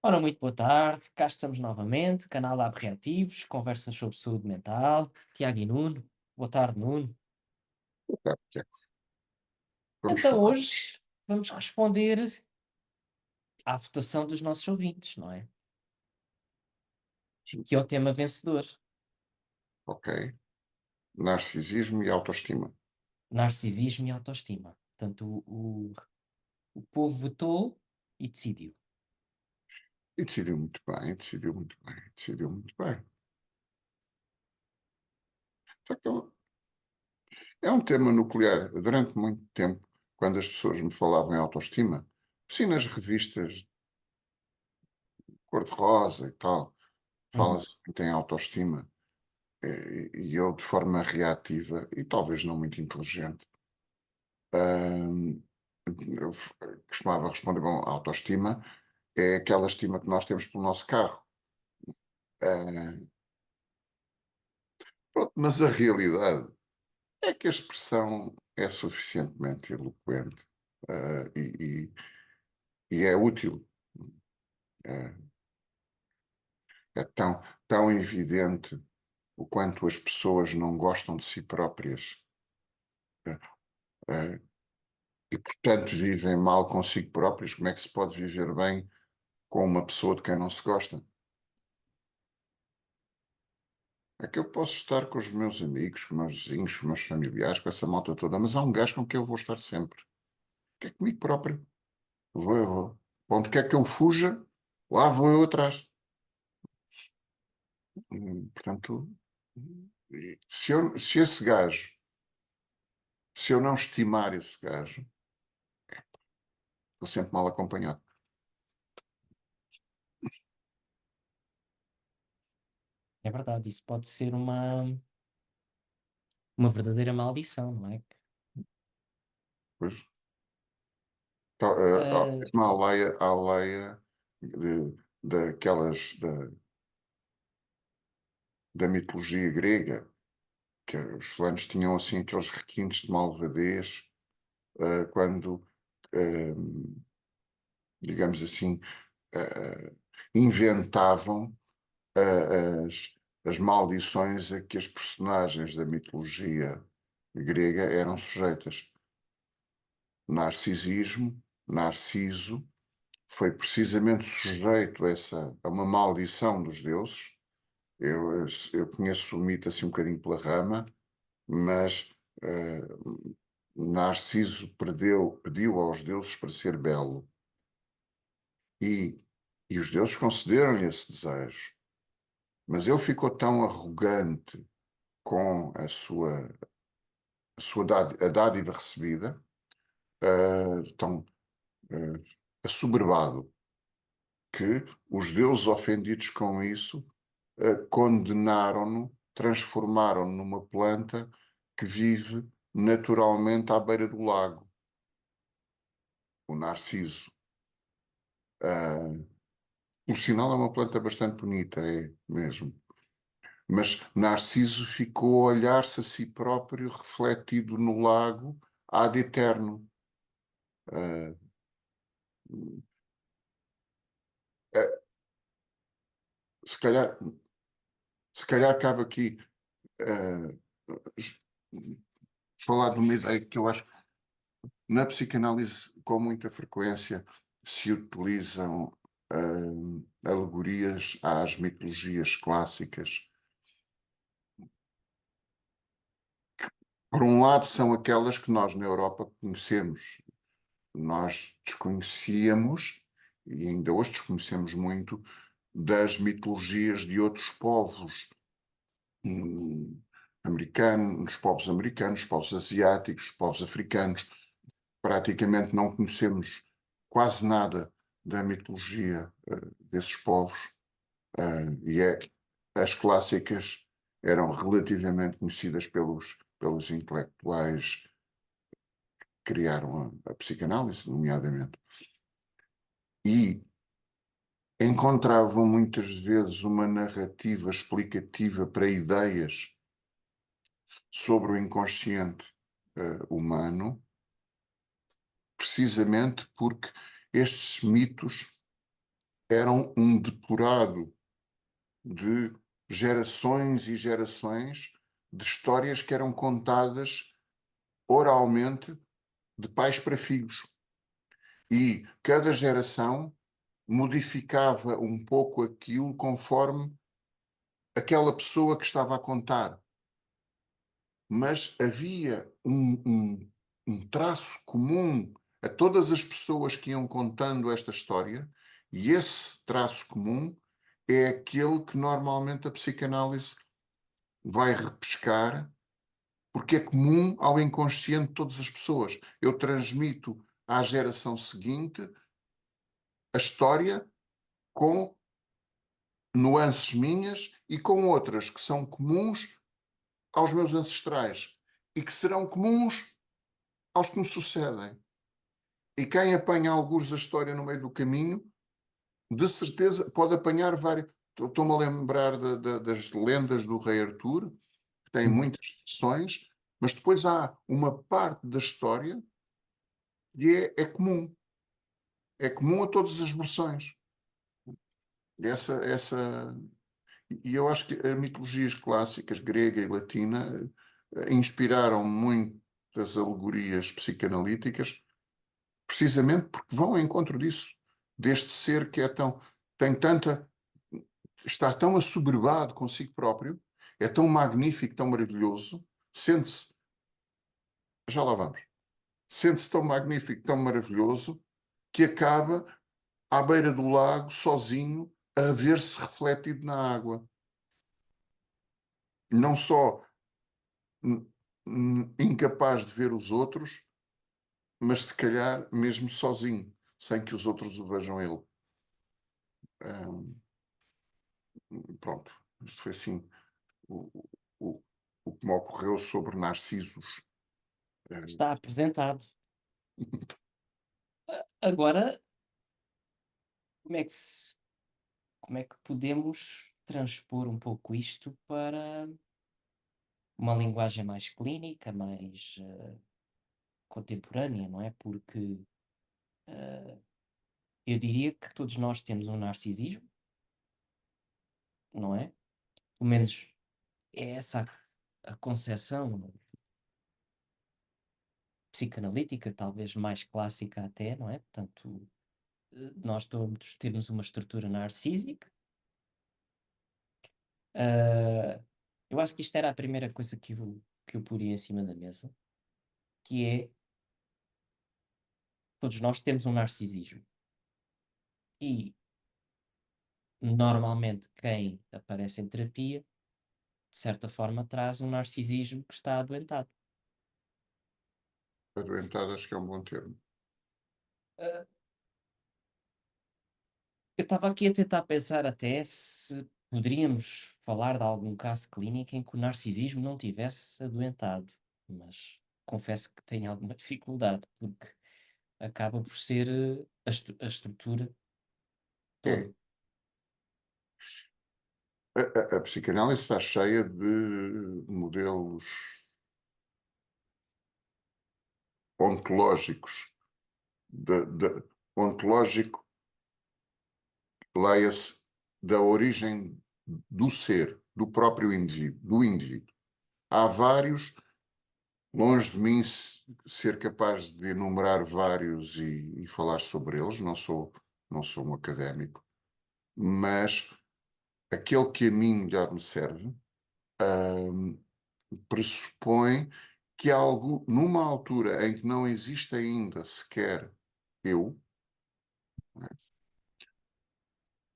Ora, muito boa tarde, cá estamos novamente, canal Lab Reativos, conversas sobre saúde mental, Tiago e Nuno. Boa tarde, Nuno. Tá, Tiago. Vamos Então falar. hoje vamos responder à votação dos nossos ouvintes, não é? Sim. Que é o tema vencedor, Ok. Narcisismo e autoestima. narcisismo e autoestima. Portanto, o povo votou e decidiu. E decidiu muito bem, decidiu muito bem, decidiu muito bem. Só que é um tema nuclear. Durante muito tempo, quando as pessoas me falavam em autoestima, sim, nas revistas cor-de-rosa e tal, Uhum. fala-se que tem autoestima. E eu, de forma reativa e talvez não muito inteligente, hum, eu costumava responder, bom, autoestima é aquela estima que nós temos pelo nosso carro. Ah, Pronto, mas a realidade é que a expressão é suficientemente eloquente, ah, e, e é útil. É, é tão evidente o quanto as pessoas não gostam de si próprias, ah, ah, e, portanto, vivem mal consigo próprias. Como é que se pode viver bem com uma pessoa de quem não se gosta? É que eu posso estar com os meus amigos, com os meus vizinhos, com os meus familiares, com essa malta toda, mas há um gajo com quem eu vou estar sempre, que é comigo próprio. Eu vou. Onde quer que eu fuja, lá vou eu atrás. Portanto, se esse gajo, se eu não estimar esse gajo, estou sempre mal acompanhado. É verdade, isso pode ser uma verdadeira maldição, não é? Pois, então, Ah, mesmo a aldeia daquelas da mitologia grega, que os fulanos tinham assim aqueles requintes de malvadez, quando, eh, digamos assim, eh, inventavam as maldições a que as personagens da mitologia grega eram sujeitas. Narcisismo, Narciso, foi precisamente sujeito a uma maldição dos deuses. Eu conheço o mito assim um bocadinho pela rama, mas eh, Narciso pediu aos deuses para ser belo e, e os deuses concederam-lhe esse desejo. Mas ele ficou tão arrogante com a dádiva recebida, tão assoberbado, que os deuses ofendidos com isso condenaram-no, transformaram-no numa planta que vive naturalmente à beira do lago, o narciso. Por sinal, é uma planta bastante bonita, é mesmo. Mas Narciso ficou a olhar-se a si próprio refletido no lago ad eterno. Uh, uh, se calhar, se calhar cabe aqui uh, falar de uma ideia que eu acho que na psicanálise com muita frequência se utilizam alegorias às mitologias clássicas. Por um lado, são aquelas que nós na Europa conhecemos. Nós desconhecíamos, e ainda hoje desconhecemos muito, das mitologias de outros povos, hum, americanos, povos asiáticos, povos africanos. Praticamente não conhecemos quase nada da mitologia desses povos, e as clássicas eram relativamente conhecidas pelos intelectuais que criaram a psicanálise, nomeadamente. E encontravam muitas vezes uma narrativa explicativa para ideias sobre o inconsciente humano, precisamente porque estes mitos eram um depurado de gerações e gerações de histórias que eram contadas oralmente de pais para filhos. E cada geração modificava um pouco aquilo conforme aquela pessoa que estava a contar. Mas havia um traço comum a todas as pessoas que iam contando esta história, e esse traço comum é aquele que normalmente a psicanálise vai repescar, porque é comum ao inconsciente de todas as pessoas. Eu transmito à geração seguinte a história com nuances minhas e com outras que são comuns aos meus ancestrais e que serão comuns aos que me sucedem. E quem apanha algures da história no meio do caminho, de certeza pode apanhar vários. Estou-me a lembrar das lendas do Rei Artur, que tem muitas versões, mas depois há uma parte da história que é comum. É comum a todas as versões. E eu acho que as mitologias clássicas, grega e latina, inspiraram muitas alegorias psicanalíticas, precisamente porque vão ao encontro disso, deste ser que tem tanta, está tão assoberbado consigo próprio, é tão magnífico, tão maravilhoso, sente-se, já lá vamos, sente-se tão magnífico, tão maravilhoso, que acaba à beira do lago, sozinho, a ver-se refletido na água. Não só incapaz de ver os outros, mas se calhar mesmo sozinho, sem que os outros o vejam ele. Pronto, isto foi assim o, o, o que me ocorreu sobre Narcisos. Está apresentado. Agora, como é que como é que podemos transpor um pouco isto para uma linguagem mais clínica, mais contemporânea, não é? Porque eu diria que todos nós temos um narcisismo, não é? Pelo menos é essa a concepção psicanalítica, talvez mais clássica até, não é? Portanto, nós todos temos uma estrutura narcísica. Eu acho que isto era a primeira coisa que eu poria em cima da mesa, que é todos nós temos um narcisismo. E normalmente quem aparece em terapia, de certa forma, traz um narcisismo que está adoentado. Adoentado, acho que é um bom termo. Eu estava aqui a tentar pensar até se poderíamos falar de algum caso clínico em que o narcisismo não tivesse adoentado, mas confesso que tenho alguma dificuldade, porque acaba por ser a estrutura toda. É. A psicanálise está cheia de modelos ontológicos. Ontológico, leia-se da origem do ser, do próprio indivíduo, do indivíduo. Há vários, longe de mim ser capaz de enumerar vários e falar sobre eles, não sou um académico, mas aquele que a mim melhor me serve, pressupõe que algo, numa altura em que não existe ainda sequer eu,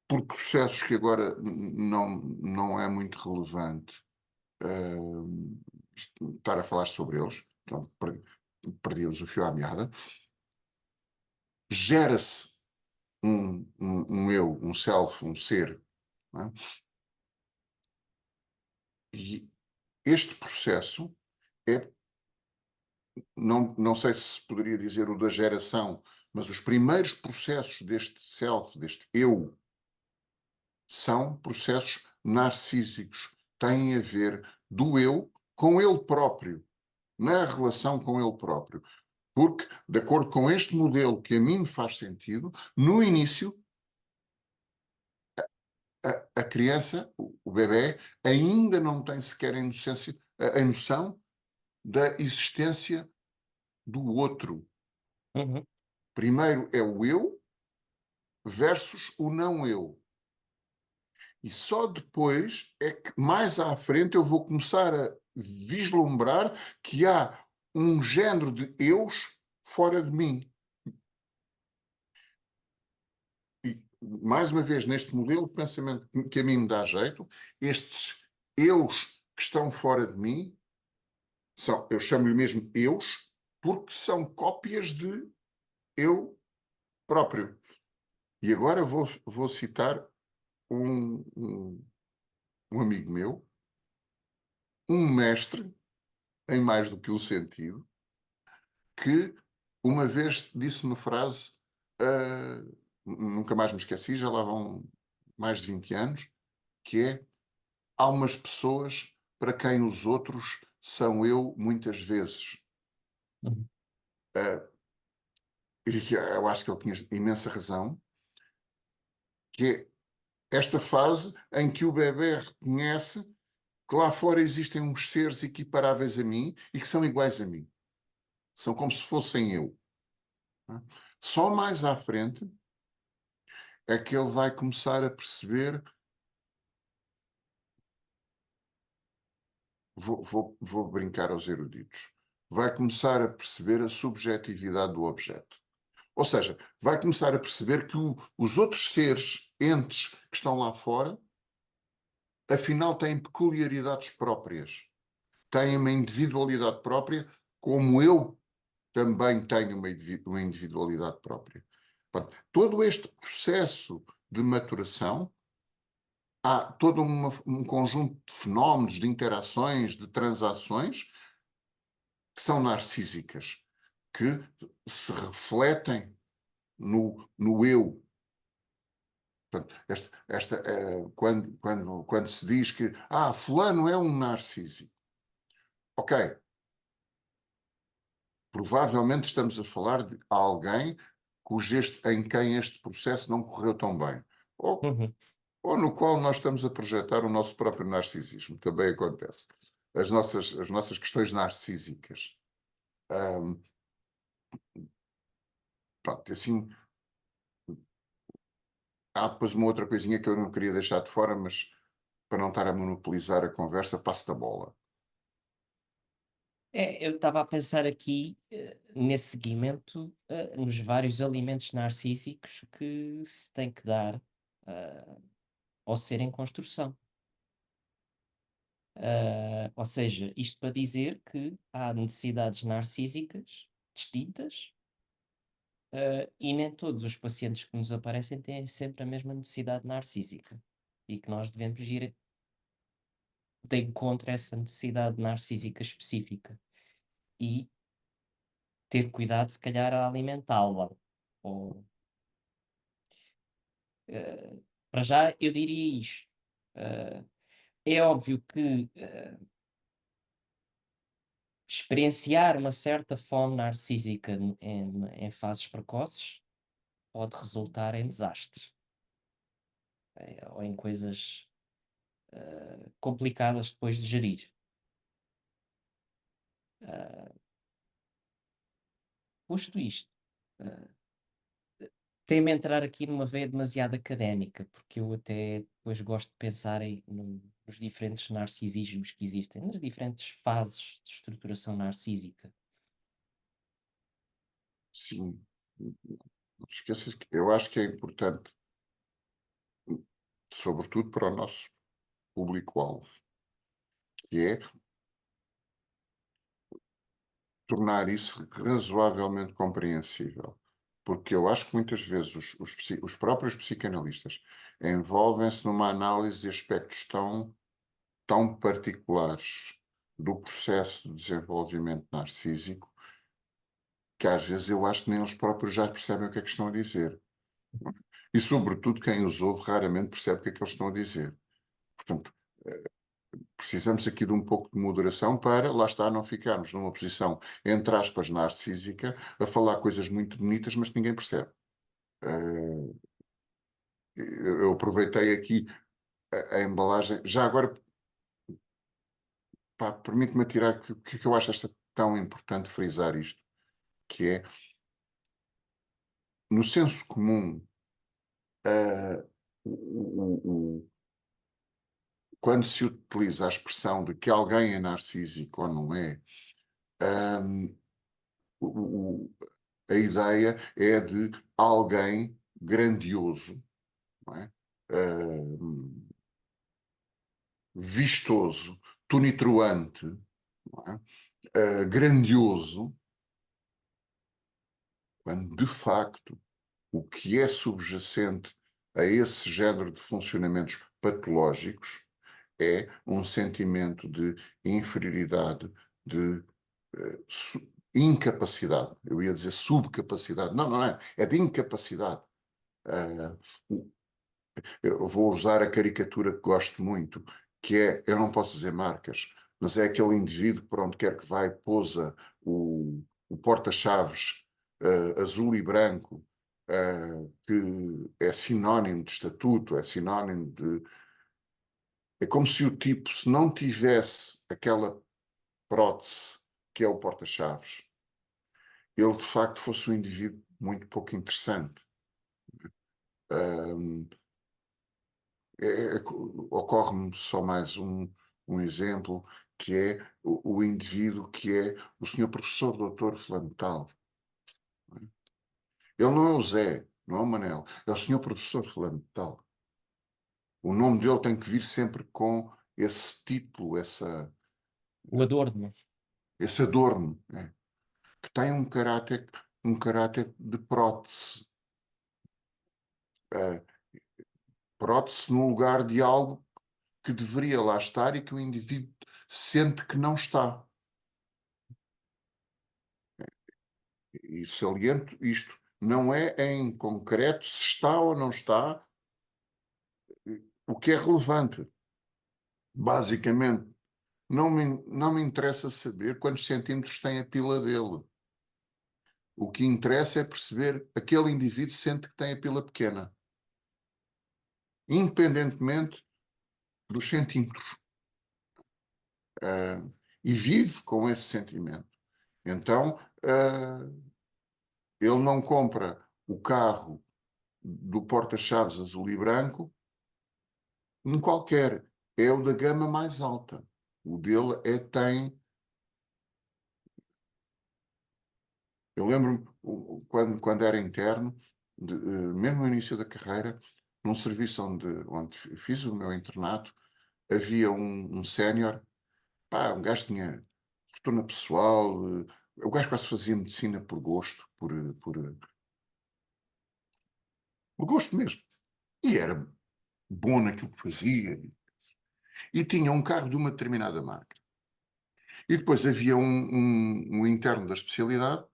por processos que agora não é muito relevante estar a falar sobre eles, então perdíamos o fio à meada, gera-se um eu, um self, um ser, não é? E este processo é, não sei se poderia dizer o da geração, mas os primeiros processos deste self, deste eu, são processos narcísicos. Têm a ver do eu com ele próprio, na relação com ele próprio. Porque, de acordo com este modelo que a mim me faz sentido, no início, criança, o bebé, ainda não tem sequer a noção da existência do outro. Uhum. Primeiro é o eu versus o não eu. E só depois é que, mais à frente, eu vou começar a vislumbrar que há um género de eus fora de mim. E, mais uma vez, neste modelo de pensamento que a mim me dá jeito, estes eus que estão fora de mim, eu chamo-lhe mesmo eus, porque são cópias de eu próprio. E agora vou citar um amigo meu, um mestre, em mais do que um sentido, que uma vez disse uma frase, nunca mais me esqueci, já lá vão mais de 20 anos, que é: há umas pessoas para quem os outros são eu muitas vezes. Uhum. Uh, e eu acho que ele tinha imensa razão, que é esta fase em que o bebê reconhece que lá fora existem uns seres equiparáveis a mim e que são iguais a mim. São como se fossem eu. Só mais à frente é que ele vai começar a perceber, vou brincar aos eruditos, vai começar a perceber a subjetividade do objeto. Ou seja, vai começar a perceber que os outros seres, entes que estão lá fora, afinal têm peculiaridades próprias, têm uma individualidade própria, como eu também tenho uma individualidade própria. Portanto, todo este processo de maturação, há todo um conjunto de fenómenos, de interações, de transações que são narcísicas, que se refletem no eu. Portanto, quando se diz que fulano é um narcísico, ok, provavelmente estamos a falar de alguém em quem este processo não correu tão bem. Ou, Uhum. ou no qual nós estamos a projetar o nosso próprio narcisismo. Também acontece. As nossas questões narcísicas. Um, pronto, assim, há depois uma outra coisinha que eu não queria deixar de fora, mas para não estar a monopolizar a conversa, passo da bola. Eu estava a pensar aqui, nesse seguimento, nos vários alimentos narcísicos que se tem que dar, ao ser em construção. Ou seja, isto para dizer que há necessidades narcísicas distintas, e nem todos os pacientes que nos aparecem têm sempre a mesma necessidade narcísica. E que nós devemos ir de encontro a essa necessidade narcísica específica. E ter cuidado, se calhar, a alimentá-la. Ou, para já, eu diria isto. Eh, É óbvio que experienciar uma certa fome narcísica em fases precoces pode resultar em desastre, ou em coisas complicadas depois de gerir. Posto isto, eh, tem-me a entrar aqui numa veia demasiado académica, porque eu até depois gosto de pensar nos diferentes narcisismos que existem, nas diferentes fases de estruturação narcísica. Sim, não te esqueças que eu acho que é importante, sobretudo para o nosso público-alvo, que é tornar isso razoavelmente compreensível. Porque eu acho que muitas vezes os próprios psicanalistas envolvem-se numa análise de aspectos tão particulares do processo de desenvolvimento narcísico que às vezes eu acho que nem eles próprios já percebem o que é que estão a dizer. E, sobretudo, quem os ouve raramente percebe o que é que eles estão a dizer. Portanto, precisamos aqui de um pouco de moderação para, lá está, não ficarmos numa posição, entre aspas, narcísica, a falar coisas muito bonitas, mas que ninguém percebe. Eu aproveitei aqui a embalagem. Já agora, pá, permite-me atirar que eu acho tão importante frisar isto, que é, no senso comum, ah, quando se utiliza a expressão de que alguém é narcísico ou não é, hum, o- o- a ideia é de alguém grandioso, não é? Hum, vistoso, tonitruante, não é? Grandioso, quando de facto o que é subjacente a esse género de funcionamentos patológicos é um sentimento de inferioridade, de incapacidade. Eu ia dizer subcapacidade. Não, não é. É de incapacidade. Uh, eu vou usar a caricatura que gosto muito, que é, eu não posso dizer marcas, mas é aquele indivíduo que por onde quer que vai pousa o porta-chaves azul e branco, que é sinónimo de estatuto, é sinónimo de... É como se o tipo, se não tivesse aquela prótese que é o porta-chaves, ele de facto fosse um indivíduo muito pouco interessante. Um, Ocorre-me só mais um exemplo, que é o indivíduo que é o senhor professor doutor fulano de tal. Ele não é o Zé, não é o Manel, é o senhor professor fulano de tal. O nome dele tem que vir sempre com esse título, O adorno. esse adorno, né? Que tem um caráter de prótese. Uh, prótese no lugar de algo que deveria lá estar e que o indivíduo sente que não está. E saliento isto, não é em concreto se está ou não está, o que é relevante. Basicamente, não me interessa saber quantos centímetros tem a pila dele. O que interessa é perceber aquele indivíduo sente que tem a pila pequena, independentemente dos centímetros. E vive com esse sentimento. Então, ele não compra o carro do porta-chaves azul e branco um qualquer, é o da gama mais alta. O dele tem. Eu lembro-me, quando era interno, mesmo no início da carreira, num serviço onde fiz o meu internato, havia um sénior, pá, um gajo que tinha fortuna pessoal, o gajo quase fazia medicina por gosto, por gosto mesmo. E era bom naquilo que fazia. E tinha um carro de uma determinada marca. E depois havia um interno da especialidade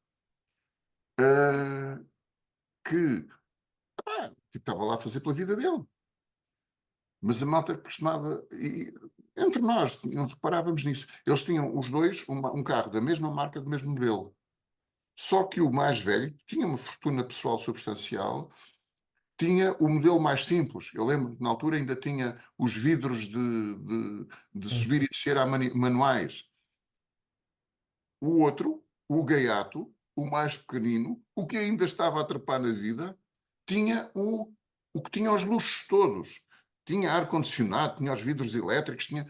que estava lá a fazer pela vida dele. Mas a malta costumava. Entre nós, não reparávamos nisso. Eles tinham os dois um carro da mesma marca, do mesmo modelo. Só que o mais velho tinha uma fortuna pessoal substancial, tinha o modelo mais simples. Eu lembro que na altura ainda tinha os vidros de subir e descer a manuais. O outro, o gaiato, o mais pequenino, o que ainda estava a trepar na vida, tinha o que tinha os luxos todos. Tinha ar-condicionado, tinha os vidros elétricos, tinha.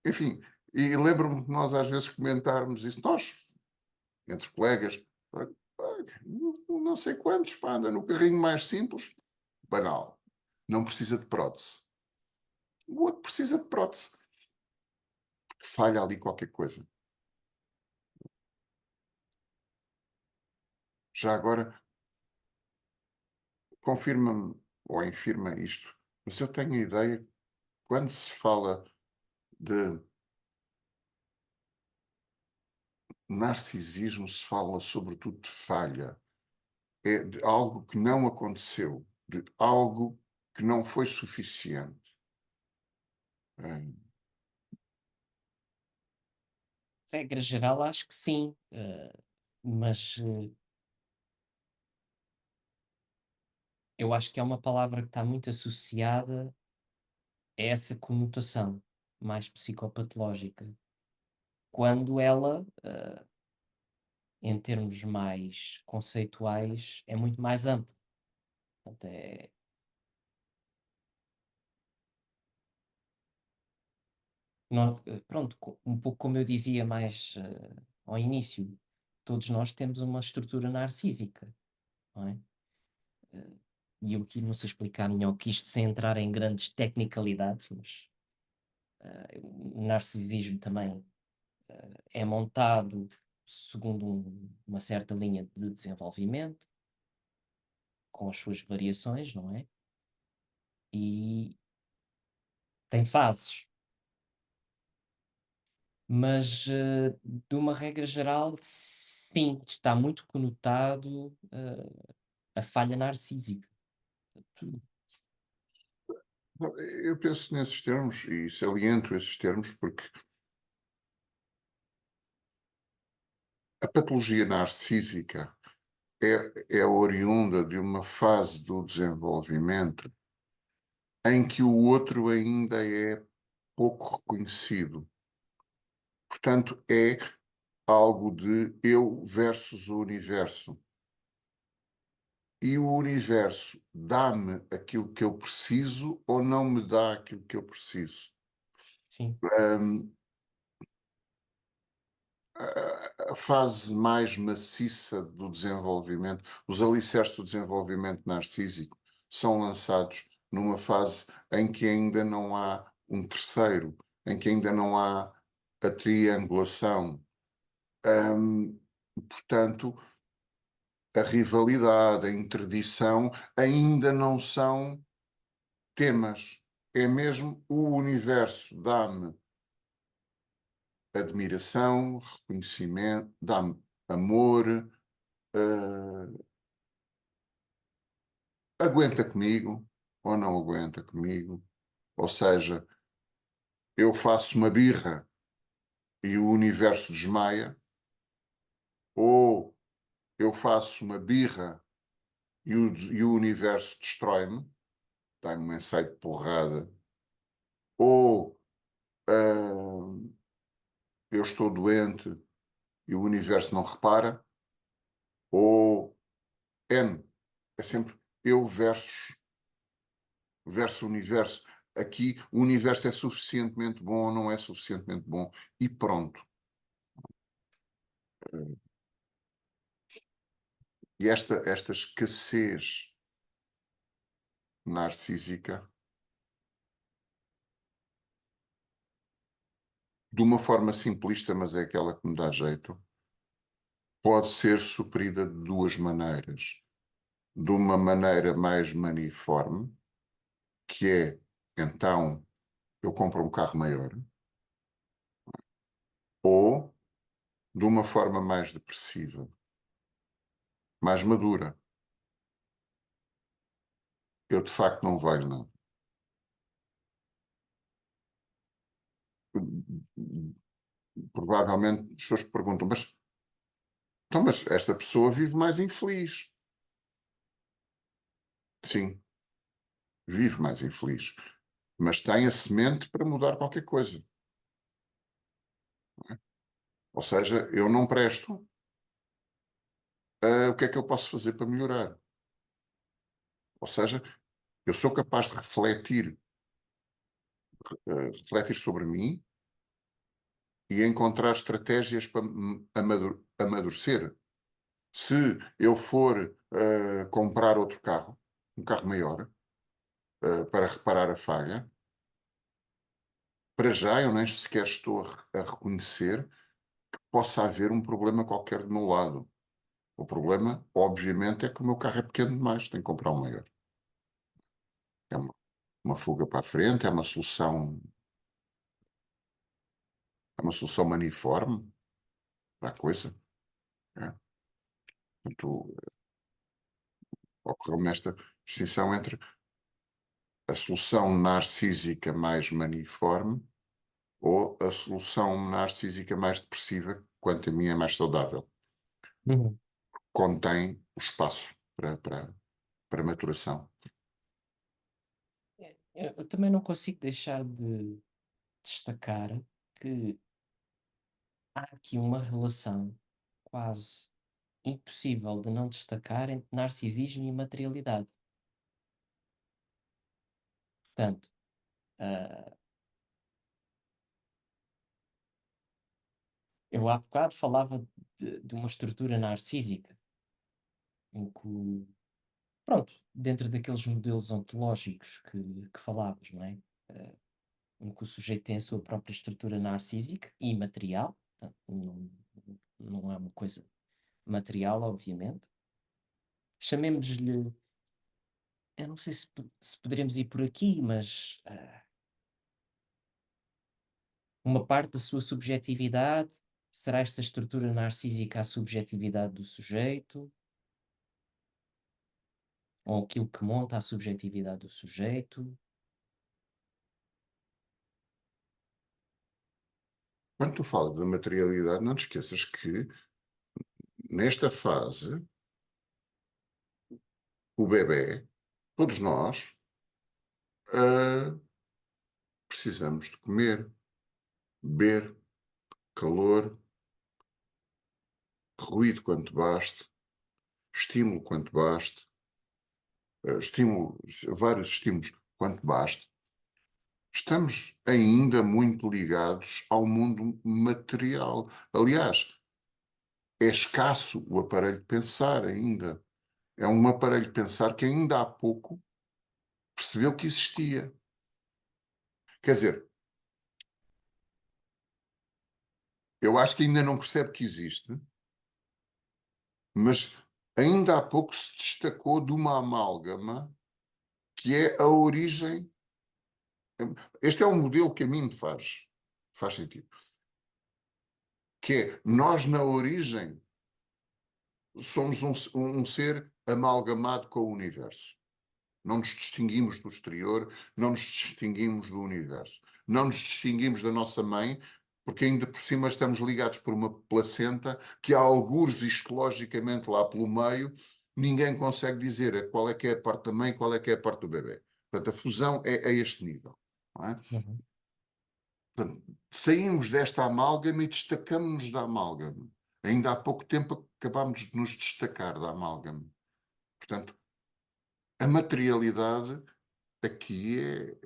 Enfim, e lembro-me de nós às vezes comentarmos isso, nós, entre colegas, não sei quantos, pá, anda no carrinho mais simples, banal, não precisa de prótese. O outro precisa de prótese, falha ali qualquer coisa. Já agora, confirma-me ou infirma isto, mas eu tenho a ideia que quando se fala de narcisismo, se fala sobretudo de falha, é de algo que não aconteceu, de algo que não foi suficiente. Regra geral, acho que sim. Mas eu acho que é uma palavra que está muito associada a essa conotação mais psicopatológica, quando ela, em termos mais conceituais, é muito mais ampla. Portanto, pronto, um pouco como eu dizia mais ao início, todos nós temos uma estrutura narcísica, não é? Eh, e eu aqui não sei explicar melhor que isto sem entrar em grandes tecnicalidades, mas o narcisismo também é montado segundo uma certa linha de desenvolvimento, com as suas variações, não é? E tem fases, mas de uma regra geral, sim, está muito conotado a falha narcísica. Tu- Eu penso nesses termos e saliento esses termos porque a patologia narcísica é oriunda de uma fase do desenvolvimento em que o outro ainda é pouco reconhecido. Portanto, é algo de eu versus o universo. E o universo dá-me aquilo que eu preciso ou não me dá aquilo que eu preciso. Sim, Hum, a fase mais maciça do desenvolvimento, os alicerces do desenvolvimento narcísico, são lançados numa fase em que ainda não há um terceiro, em que ainda não há a triangulação. Hum, Portanto, a rivalidade, a interdição ainda não são temas. É mesmo o universo dá-me admiração, reconhecimento, dá-me amor, aguenta comigo ou não aguenta comigo. Ou seja, eu faço uma birra e o universo desmaia, ou eu faço uma birra e o universo destrói-me, dá-me um ensaio de porrada, ou uh, eu estou doente e o universo não repara, ou N. É sempre eu versus o universo. Aqui o universo é suficientemente bom ou não é suficientemente bom e pronto. E esta escassez narcísica, de uma forma simplista, mas é aquela que me dá jeito, pode ser suprida de duas maneiras. De uma maneira mais maniforme, que é, então, eu compro um carro maior, ou de uma forma mais depressiva, mais madura. Eu, de facto, não valho nada. Provavelmente as pessoas perguntam, mas esta pessoa vive mais infeliz. Sim, vive mais infeliz. Mas tem a semente para mudar qualquer coisa. Ou seja, eu não presto, o que é que eu posso fazer para melhorar? Ou seja, eu sou capaz de refletir sobre mim e encontrar estratégias para amadurecer. Se eu for comprar outro carro, um carro maior, para reparar a falha, para já eu nem sequer estou a reconhecer que possa haver um problema qualquer do meu lado. O problema, obviamente, é que o meu carro é pequeno demais, tenho que comprar um maior. É uma fuga para a frente, é uma solução maniforme para a coisa. É. Portanto, ocorreu-me esta distinção entre a solução narcísica mais maniforme ou a solução narcísica mais depressiva, quanto a mim é mais saudável. Uhum. Contém o espaço para. para maturação. Eu também não consigo deixar de destacar que há aqui uma relação quase impossível de não destacar entre narcisismo e materialidade. Portanto, ah, eu há bocado falava de uma estrutura narcísica, em que, pronto, dentro daqueles modelos ontológicos que falavas, não é? Ah, em que o sujeito tem a sua própria estrutura narcísica e material, portanto, não é uma coisa material, obviamente. Chamemos-lhe, eu não sei se poderemos ir por aqui, mas uma parte da sua subjetividade, será esta estrutura narcísica a subjetividade do sujeito? Ou aquilo que monta a subjetividade do sujeito? Quando tu falas da materialidade, não te esqueças que, nesta fase, o bebé, todos nós, ah, precisamos de comer, beber, calor, ruído quanto baste, estímulo quanto baste, vários estímulos quanto baste. Estamos ainda muito ligados ao mundo material. Aliás, é escasso o aparelho de pensar ainda. É um aparelho de pensar que ainda há pouco percebeu que existia. Quer dizer, eu acho que ainda não percebe que existe, mas ainda há pouco se destacou de uma amálgama que é a origem. Este é um modelo que a mim me faz sentido. Que é, nós na origem somos um ser amalgamado com o universo. Não nos distinguimos do exterior, não nos distinguimos do universo. Não nos distinguimos da nossa mãe, porque ainda por cima estamos ligados por uma placenta que há algures histologicamente lá pelo meio, ninguém consegue dizer qual é que é a parte da mãe, qual é que é a parte do bebê. Portanto, a fusão é a este nível. Não é? Uhum. Portanto, saímos desta amálgama e destacamos-nos da amálgama. Ainda há pouco tempo acabámos de nos destacar da amálgama. Portanto, a materialidade aqui é,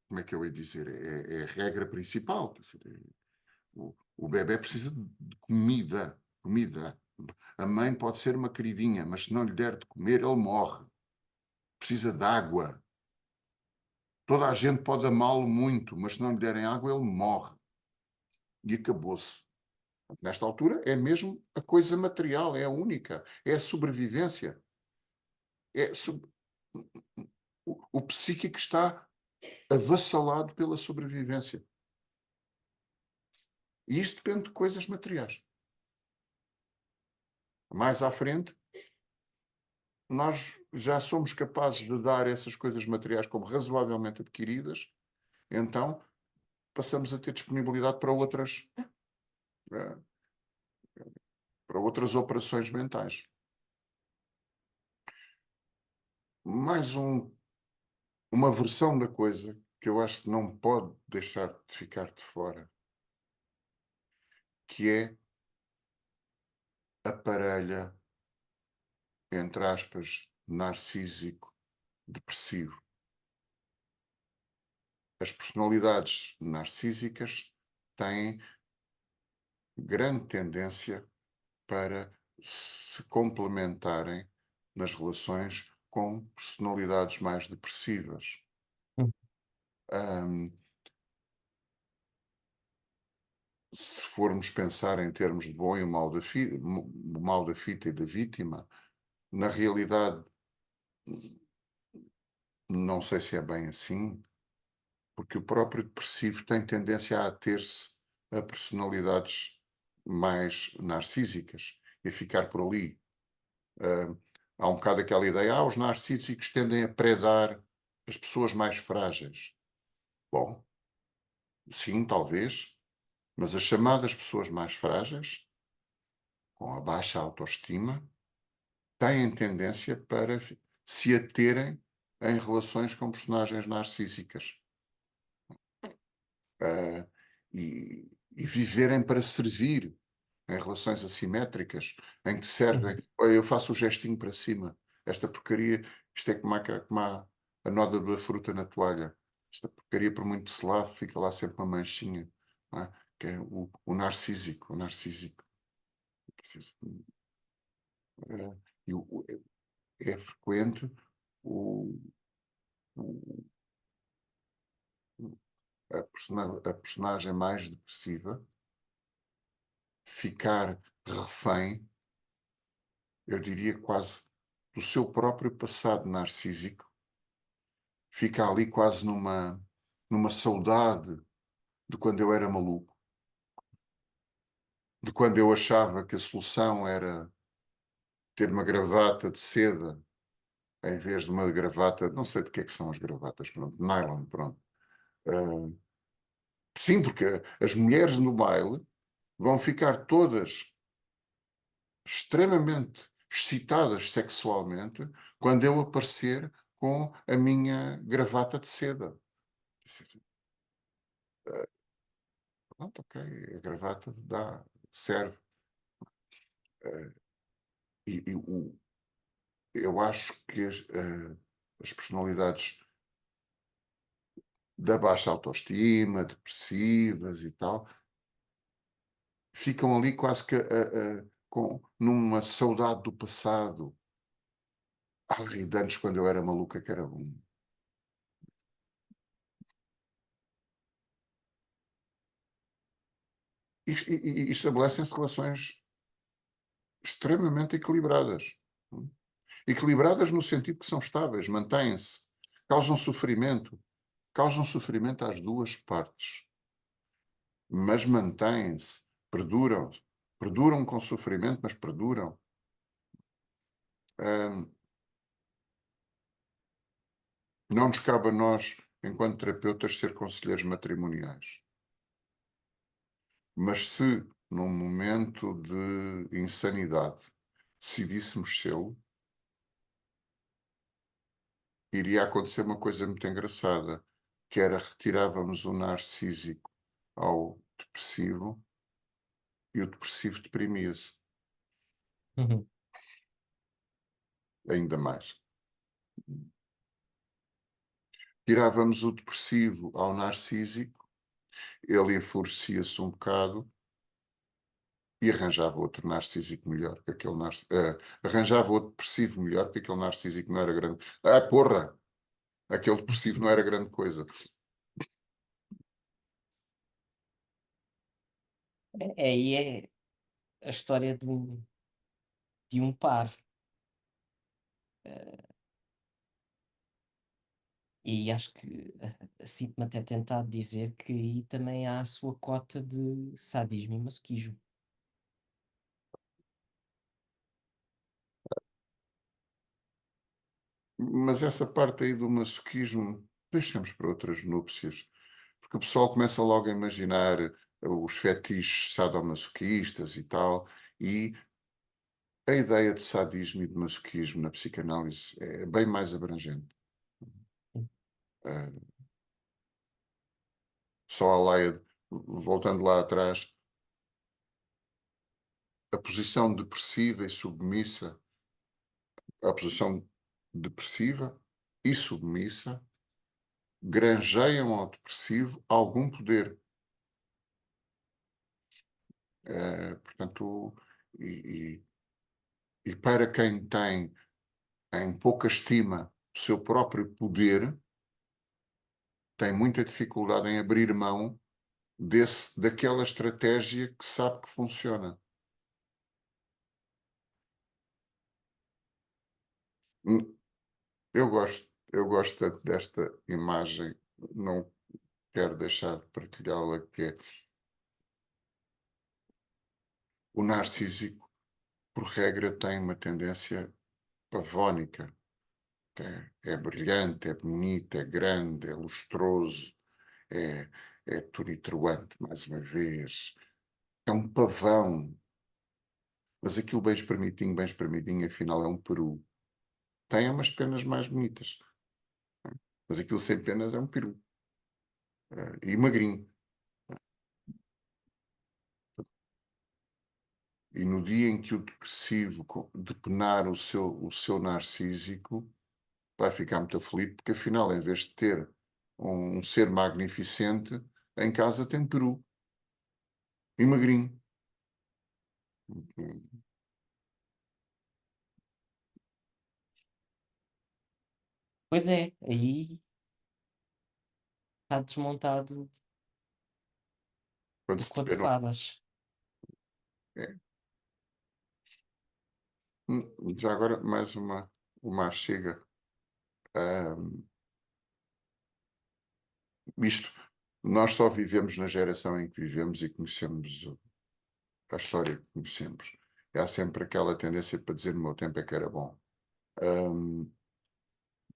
como é que eu ia dizer, é a regra principal. O bebê precisa de comida, comida. A mãe pode ser uma queridinha, mas se não lhe der de comer, ele morre. Precisa de água. Toda a gente pode amá-lo muito, mas se não lhe derem água, ele morre. E acabou-se. Nesta altura é mesmo a coisa material, é a única, é a sobrevivência. É sub... o psíquico está avassalado pela sobrevivência. E isto depende de coisas materiais. Mais à frente, nós já somos capazes de dar essas coisas materiais como razoavelmente adquiridas, então passamos a ter disponibilidade eh, para outras operações mentais. Mais uma versão da coisa que eu acho que não pode deixar de ficar de fora, que é a parelha, entre aspas, narcísico depressivo. As personalidades narcísicas têm grande tendência para se complementarem nas relações com personalidades mais depressivas. Hum. Se formos pensar em termos de bom e mal mal da fita e da vítima, na realidade, não sei se é bem assim, porque o próprio depressivo tem tendência a ter-se a personalidades mais narcísicas e a ficar por ali. Há um bocado aquela ideia, os narcísicos tendem a predar as pessoas mais frágeis. Bom, sim, talvez, mas as chamadas pessoas mais frágeis, com a baixa autoestima, têm tendência para se aterem em relações com personagens narcísicas. Ah, e viverem para servir em relações assimétricas, em que servem. Uhum. Olha, eu faço o gestinho para cima. Esta porcaria, isto é como a noda da fruta na toalha. Esta porcaria, por muito que se lave, fica lá sempre uma manchinha. Não é? Que é o narcísico. O narcísico. Quer dizer, eh, e é frequente o, o- a personagem mais depressiva ficar refém, eu diria quase, do seu próprio passado narcísico, fica ali quase numa saudade de quando eu era maluco, de quando eu achava que a solução era ter uma gravata de seda em vez de uma gravata, não sei de que é que são as gravatas, pronto, nylon, pronto. Ah, sim, porque as mulheres no baile vão ficar todas extremamente excitadas sexualmente quando eu aparecer com a minha gravata de seda. Pronto, ok, a gravata dá, serve. Eh, eu acho que as personalidades da baixa autoestima, depressivas e tal, ficam ali quase que numa saudade do passado. Ai, de antes, quando eu era maluca, que era bom. E estabelecem-se relações extremamente equilibradas. Hum. Equilibradas no sentido que são estáveis, mantêm-se, causam sofrimento às duas partes, mas mantêm-se, perduram com sofrimento, mas perduram. Hum, não nos cabe a nós, enquanto terapeutas, ser conselheiros matrimoniais. Mas se, num momento de insanidade, decidíssemos sê-lo, iria acontecer uma coisa muito engraçada, que era retirávamos o narcísico ao depressivo e o depressivo deprimia-se Uhum. ainda mais. Tirávamos o depressivo ao narcísico, ele enfurecia-se um bocado e arranjava outro narcísico melhor que aquele arranjava outro depressivo melhor que aquele narcísico não era grande. Ah, porra! Aquele depressivo não era grande coisa. E é a história de um par. E acho que sinto-me até tentado dizer que aí também há a sua cota de sadismo e masoquismo. Mas essa parte aí do masoquismo, deixamos para outras núpcias. Porque o pessoal começa logo a imaginar os fetiches sadomasoquistas e tal, e a ideia de sadismo e de masoquismo na psicanálise é bem mais abrangente. Eh, só a laia, voltando lá atrás, a posição depressiva e submissa, a posição depressiva e submissa granjeiam ao depressivo algum poder. Portanto, e, e para quem tem em pouca estima o seu próprio poder, tem muita dificuldade em abrir mão daquela estratégia que sabe que funciona. Hum, eu gosto tanto desta imagem, não quero deixar de partilhá-la, que é o narcísico, por regra, tem uma tendência pavónica. É brilhante, é bonito, é grande, é lustroso, é, é tonitruante, mais uma vez. É um pavão, mas aquilo bem espremidinho, afinal é um peru. tem umas penas mais bonitas. Mas aquilo sem penas é um peru. E magrinho. E no dia em que o depressivo depenar o seu narcísico, vai ficar muito aflito, porque afinal, em vez de ter um ser magnificente, em casa tem peru e magrinho. Pois é, aí está desmontado Quando o se conto de tiver um. fadas. É. Já agora, mais uma chega. Isto, nós só vivemos na geração em que vivemos e conhecemos a história que conhecemos. E há sempre aquela tendência para dizer no meu tempo é que era bom.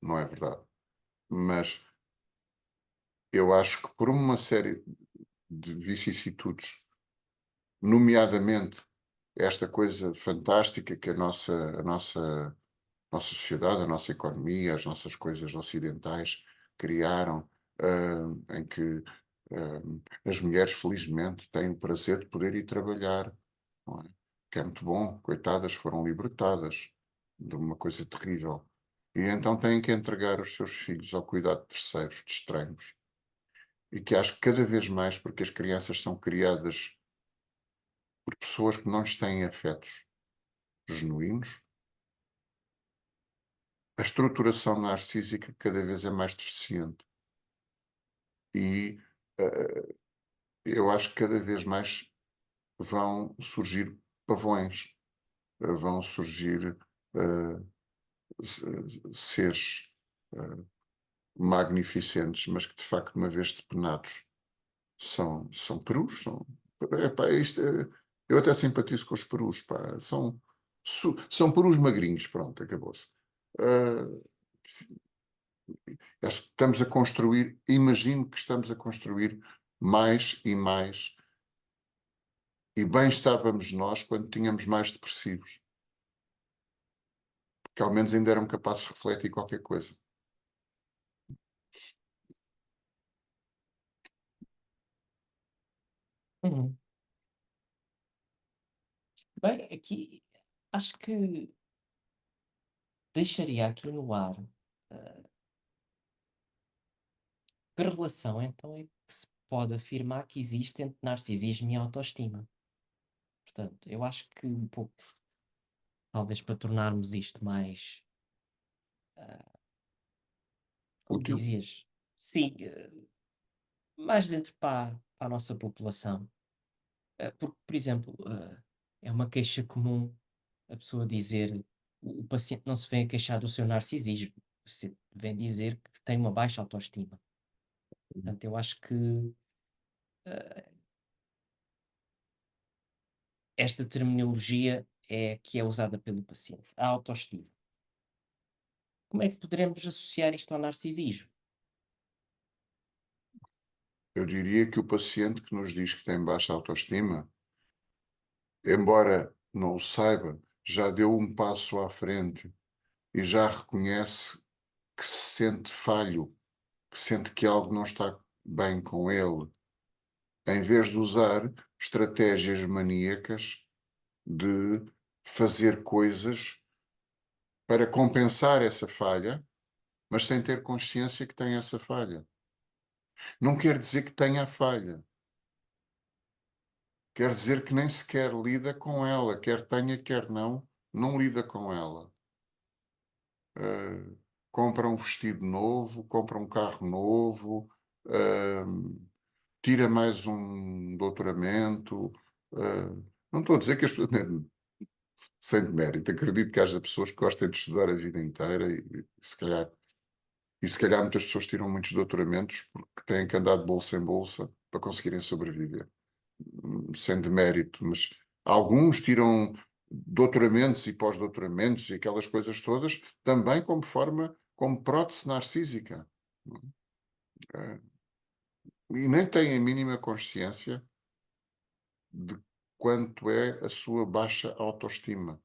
Não é verdade. Mas eu acho que por uma série de vicissitudes, nomeadamente esta coisa fantástica que a nossa sociedade, a nossa economia, as nossas coisas ocidentais criaram, em que as mulheres, felizmente, têm o prazer de poder ir trabalhar, não é? Que é muito bom, coitadas, foram libertadas de uma coisa terrível. E então têm que entregar os seus filhos ao cuidado de terceiros, de estranhos. E que acho que cada vez mais, porque as crianças são criadas por pessoas que não lhes têm afetos genuínos, a estruturação narcísica cada vez é mais deficiente. E eu acho que cada vez mais vão surgir pavões, vão surgir seres magnificentes, mas que de facto, uma vez depenados, são perus. Epá, eu até simpatizo com os perus, pá, são perus magrinhos, pronto, acabou-se. Uh, Acho que estamos a construir, imagino que estamos a construir mais e mais, e bem estávamos nós quando tínhamos mais depressivos, que ao menos ainda eram capazes de refletir qualquer coisa. Uhum. Bem, aqui acho que deixaria aqui no ar que relação então é que se pode afirmar que existe entre narcisismo e autoestima. Portanto, eu acho que um pouco, talvez para tornarmos isto mais, como Útil. dizias, sim, mais dentro para a nossa população. Porque, por exemplo, é uma queixa comum a pessoa dizer o paciente não se vem a queixar do seu narcisismo, o paciente vem dizer que tem uma baixa autoestima. Portanto, eu acho que esta terminologia é a que é usada pelo paciente, a autoestima. Como é que poderemos associar isto ao narcisismo? Eu diria que o paciente que nos diz que tem baixa autoestima, embora não o saiba, já deu um passo à frente e já reconhece que se sente falho, que sente que algo não está bem com ele, em vez de usar estratégias maníacas de fazer coisas para compensar essa falha, mas sem ter consciência que tem essa falha. Não quer dizer que tenha a falha. Quer dizer que nem sequer lida com ela, quer tenha, quer não lida com ela. Compra um vestido novo, compra um carro novo, tira mais um doutoramento. Não estou a dizer que as pessoas, sem demérito, acredito que haja pessoas que gostem de estudar a vida inteira e se calhar muitas pessoas tiram muitos doutoramentos porque têm que andar de bolsa em bolsa para conseguirem sobreviver. Sem demérito, mas alguns tiram doutoramentos e pós-doutoramentos e aquelas coisas todas também como prótese narcísica. E nem têm a mínima consciência de quanto é a sua baixa autoestima.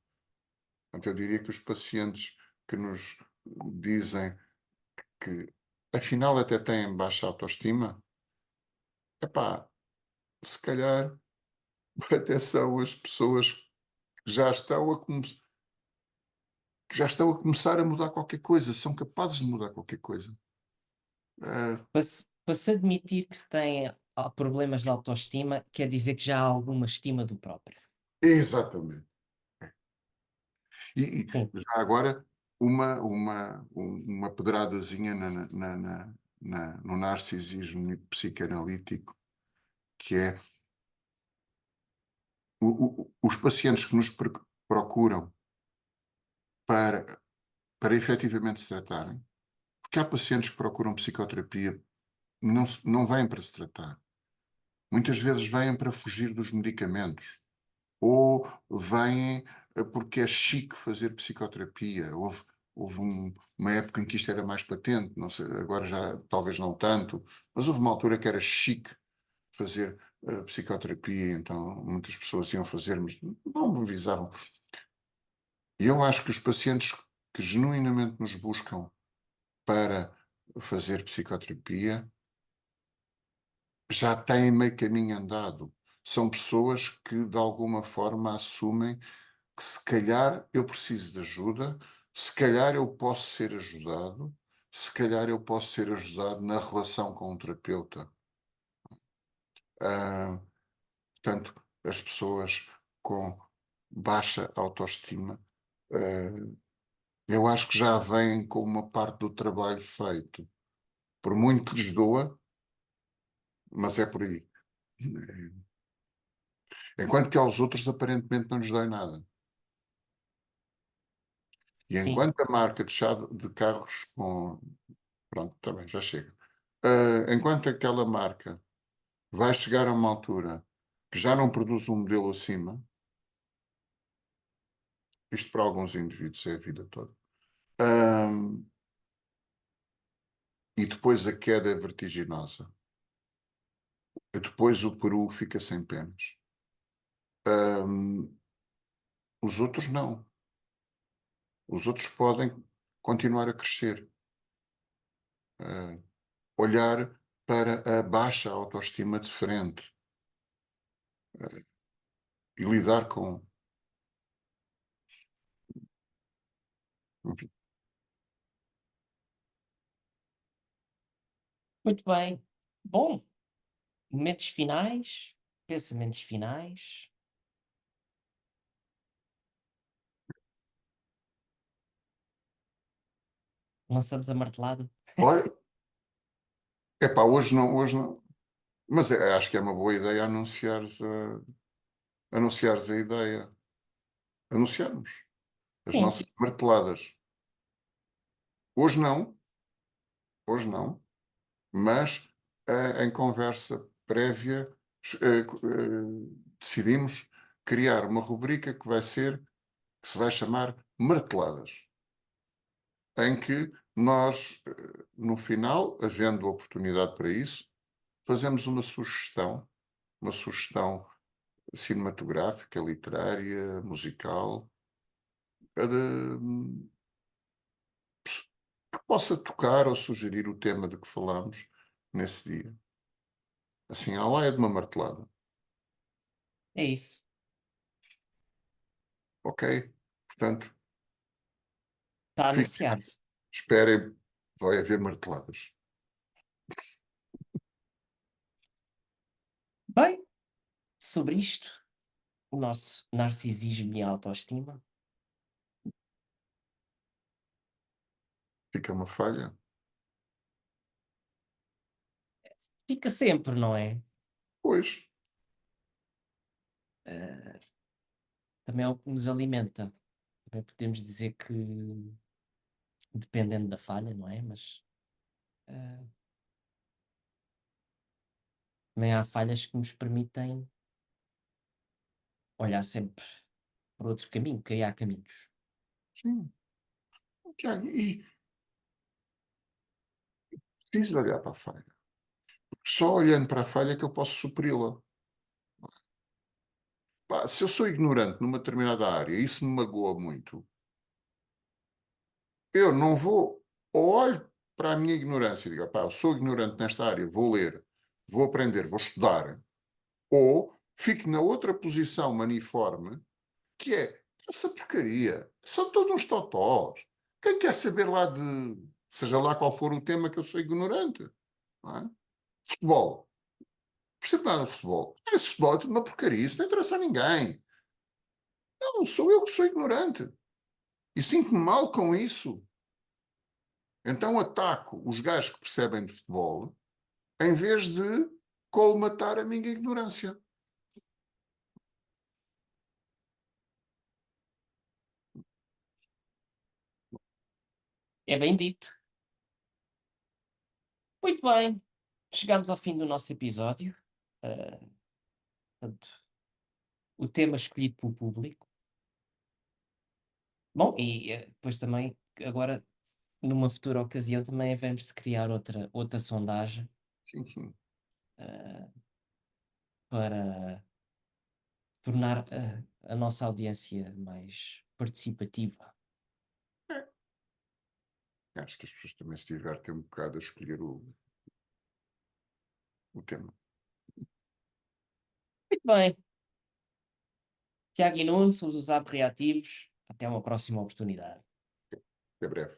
Portanto, eu diria que os pacientes que nos dizem que afinal até têm baixa autoestima, epá, se calhar até são as pessoas que já estão a começar a mudar qualquer coisa, são capazes de mudar qualquer coisa. Ah, Para se admitir que se tem problemas de autoestima, quer dizer que já há alguma estima do próprio. exatamente. E Sim, já agora uma pedradazinha no narcisismo psicanalítico, que é os pacientes que nos procuram para, para efetivamente se tratarem, porque há pacientes que procuram psicoterapia, não vêm para se tratar. Muitas vezes vêm para fugir dos medicamentos, ou vêm porque é chique fazer psicoterapia. Houve uma época em que isto era mais patente, não sei, agora já talvez não tanto, mas houve uma altura que era chique fazer psicoterapia, então muitas pessoas iam fazer, mas não visavam. E eu acho que os pacientes que genuinamente nos buscam para fazer psicoterapia já têm meio caminho andado. São pessoas que, de alguma forma, assumem que se calhar eu preciso de ajuda, se calhar eu posso ser ajudado, se calhar eu posso ser ajudado na relação com um terapeuta. Ah, portanto, as pessoas com baixa autoestima, ah, eu acho que já vêm com uma parte do trabalho feito. Por muito que lhes doa, mas é por aí. Enquanto que aos outros aparentemente não lhes dói nada. E sim. enquanto a marca de carros com. Pronto, também já chega. Enquanto aquela marca vai chegar a uma altura que já não produz um modelo acima, isto para alguns indivíduos é a vida toda, ahm, e depois a queda é vertiginosa, e depois o peru fica sem penas. Ahm, os outros não. Os outros podem continuar a crescer. Ah, olhar para a baixa autoestima de frente e lidar com. Muito bem. Bom, momentos finais, pensamentos finais. Lançamos a martelada. Olha, epá, hoje não, mas acho que é uma boa ideia anunciares a ideia, anunciarmos as Sim, nossas marteladas. Hoje não, mas em conversa prévia decidimos criar uma rubrica que se vai chamar Marteladas, em que nós, no final, havendo oportunidade para isso, fazemos uma sugestão cinematográfica, literária, musical, que possa tocar ou sugerir o tema de que falamos nesse dia. Assim, à laia de uma martelada. é isso. Ok? Portanto, Está fiquem, anunciado. esperem, vai haver marteladas. Bem, sobre isto, o nosso narcisismo e autoestima. Fica uma falha? Fica sempre, não é? Pois, Eh, também é o que nos alimenta. Também podemos dizer que, dependendo da falha, não é? Mas eh, também há falhas que nos permitem olhar sempre por outro caminho, criar caminhos. sim. Tiago, e preciso olhar para a falha. Só olhando para a falha é que eu posso supri-la. Pá, se eu sou ignorante numa determinada área e isso me magoa muito, eu não vou, ou olho para a minha ignorância e digo, pá, eu sou ignorante nesta área, vou ler, vou aprender, vou estudar, ou fico na outra posição maniforme, que é essa porcaria. São todos uns totós. Quem quer saber lá de, seja lá qual for o tema que eu sou ignorante, não é? Futebol. Percebo nada de futebol. Esse futebol é tudo uma porcaria, isso não interessa a ninguém. Não, sou eu que sou ignorante. E sinto-me mal com isso. Então ataco os gajos que percebem de futebol, em vez de colmatar a minha ignorância. É bem dito. Muito bem, chegamos ao fim do nosso episódio. Ah, portanto, o tema escolhido pelo público. Bom, e depois também, agora, numa futura ocasião, também havemos de criar outra sondagem Sim, sim. ah, para tornar a nossa audiência mais participativa. É, acho que as pessoas também se divertem um bocado a escolher o tema. Muito bem, Tiago e Nuno, somos os App Reativos. Até uma próxima oportunidade. Até breve.